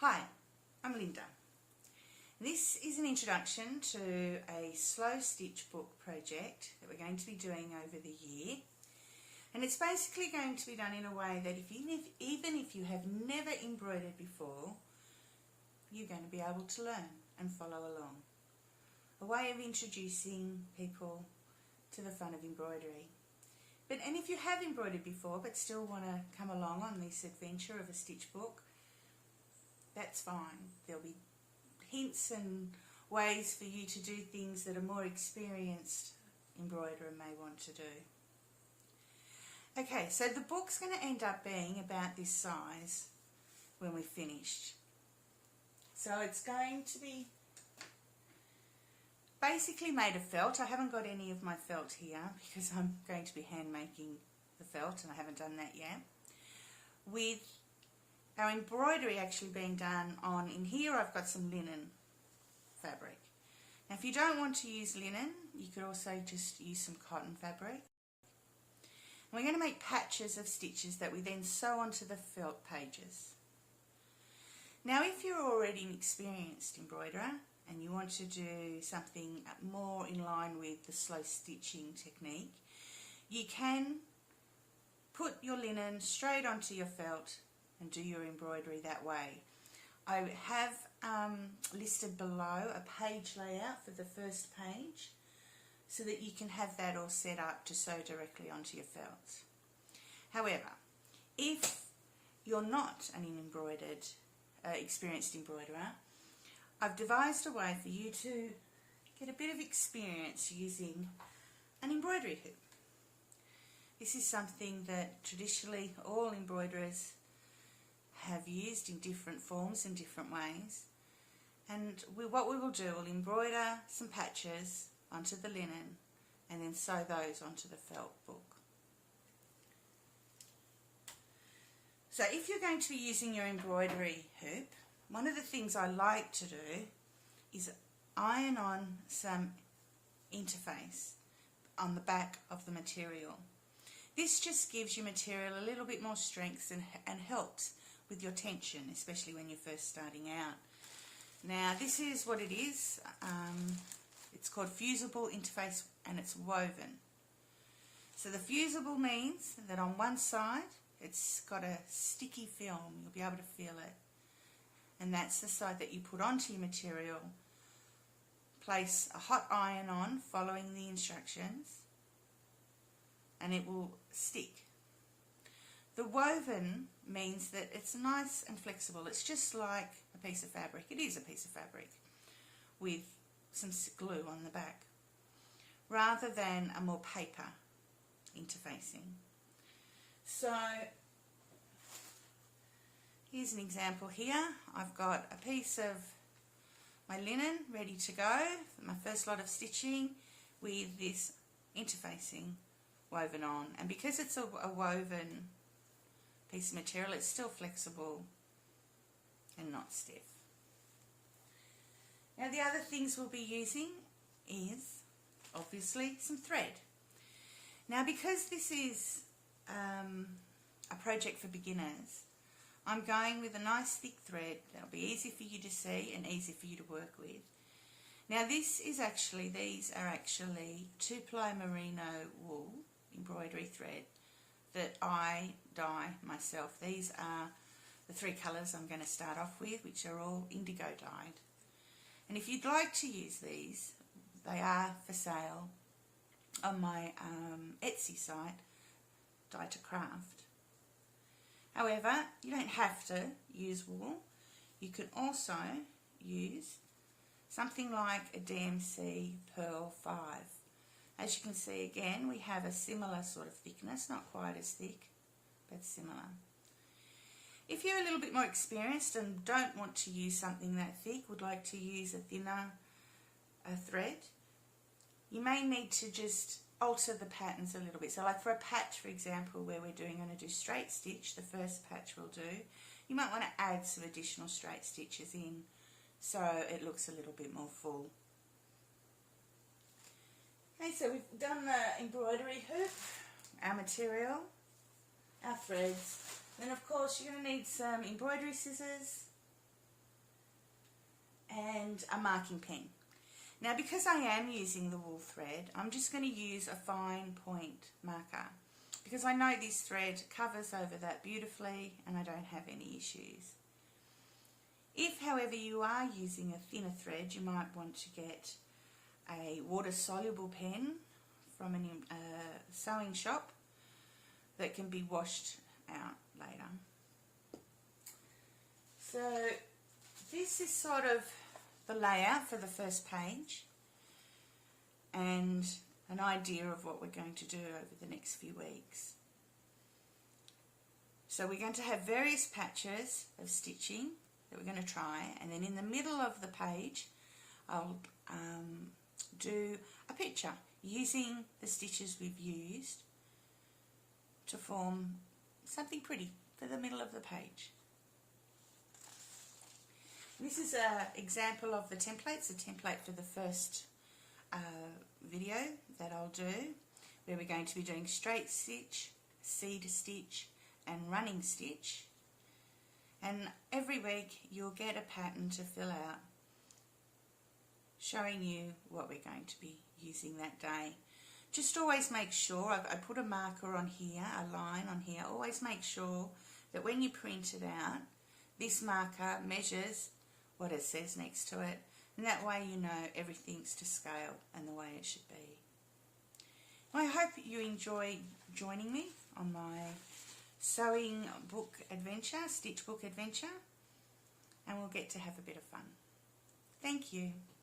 Hi, I'm Linda. This is an introduction to a slow stitch book project that we're going to be doing over the year, and it's basically going to be done in a way that even if you have never embroidered before, you're going to be able to learn and follow along. A way of introducing people to the fun of embroidery. And if you have embroidered before but still want to come along on this adventure of a stitch book, that's fine. There'll be hints and ways for you to do things that a more experienced embroiderer may want to do. Okay, so the book's going to end up being about this size when we're finished. So it's going to be basically made of felt. I haven't got any of my felt here because I'm going to be hand making the felt and I haven't done that yet. With our embroidery actually being done on, in here I've got some linen fabric. Now if you don't want to use linen, you could also just use some cotton fabric. And we're going to make patches of stitches that we then sew onto the felt pages. Now if you're already an experienced embroiderer and you want to do something more in line with the slow stitching technique, you can put your linen straight onto your felt and do your embroidery that way. I have listed below a page layout for the first page so that you can have that all set up to sew directly onto your felt. However, if you're not an experienced embroiderer, I've devised a way for you to get a bit of experience using an embroidery hoop. This is something that traditionally all embroiderers have used in different forms and different ways, and what we will do, we'll embroider some patches onto the linen and then sew those onto the felt book. So if you're going to be using your embroidery hoop, one of the things I like to do is iron on some interface on the back of the material. This just gives your material a little bit more strength and helps with your tension, especially when you're first starting out. Now this is what it is. It's called fusible interface and it's woven. So the fusible means that on one side it's got a sticky film, you'll be able to feel it, and that's the side that you put onto your material. Place a hot iron on following the instructions and it will stick. The woven means that it's nice and flexible. It's just like a piece of fabric. It is a piece of fabric with some glue on the back, rather than a more paper interfacing. So here's an example here. I've got a piece of my linen ready to go, my first lot of stitching with this interfacing woven on, and because it's a woven piece of material, it's still flexible and not stiff. Now the other things we'll be using is obviously some thread. Now because this is a project for beginners, I'm going with a nice thick thread that'll be easy for you to see and easy for you to work with. Now these are actually 2-ply merino wool embroidery thread that I dye myself. These are the 3 colours I'm going to start off with, which are all indigo dyed. And if you'd like to use these, they are for sale on my Etsy site, Dye to Craft. However, you don't have to use wool. You can also use something like a DMC Pearl 5. As you can see again, we have a similar sort of thickness, not quite as thick, but similar. If you're a little bit more experienced and don't want to use something that thick, would like to use a thinner thread, you may need to just alter the patterns a little bit. So like for a patch, for example, where we're going to do straight stitch, the first patch we'll do, you might want to add some additional straight stitches in so it looks a little bit more full. Okay, so we've done the embroidery hoop, our material, our threads. Then of course you're going to need some embroidery scissors, and a marking pen. Now, because I am using the wool thread, I'm just going to use a fine point marker because I know this thread covers over that beautifully and I don't have any issues. If, however, you are using a thinner thread, you might want to get a water-soluble pen from a sewing shop that can be washed out later. So this is sort of the layout for the first page and an idea of what we're going to do over the next few weeks. So we're going to have various patches of stitching that we're going to try, and then in the middle of the page I'll do a picture using the stitches we've used to form something pretty for the middle of the page. This is an example of the template. It's a template for the first video that I'll do, where we're going to be doing straight stitch, seed stitch and running stitch. And every week you'll get a pattern to fill out showing you what we're going to be using that day. Just always make sure, I put a marker on here, a line on here, always make sure that when you print it out, this marker measures what it says next to it, and that way you know everything's to scale and the way it should be. Well, I hope you enjoy joining me on my sewing book adventure, stitch book adventure, and we'll get to have a bit of fun. Thank you.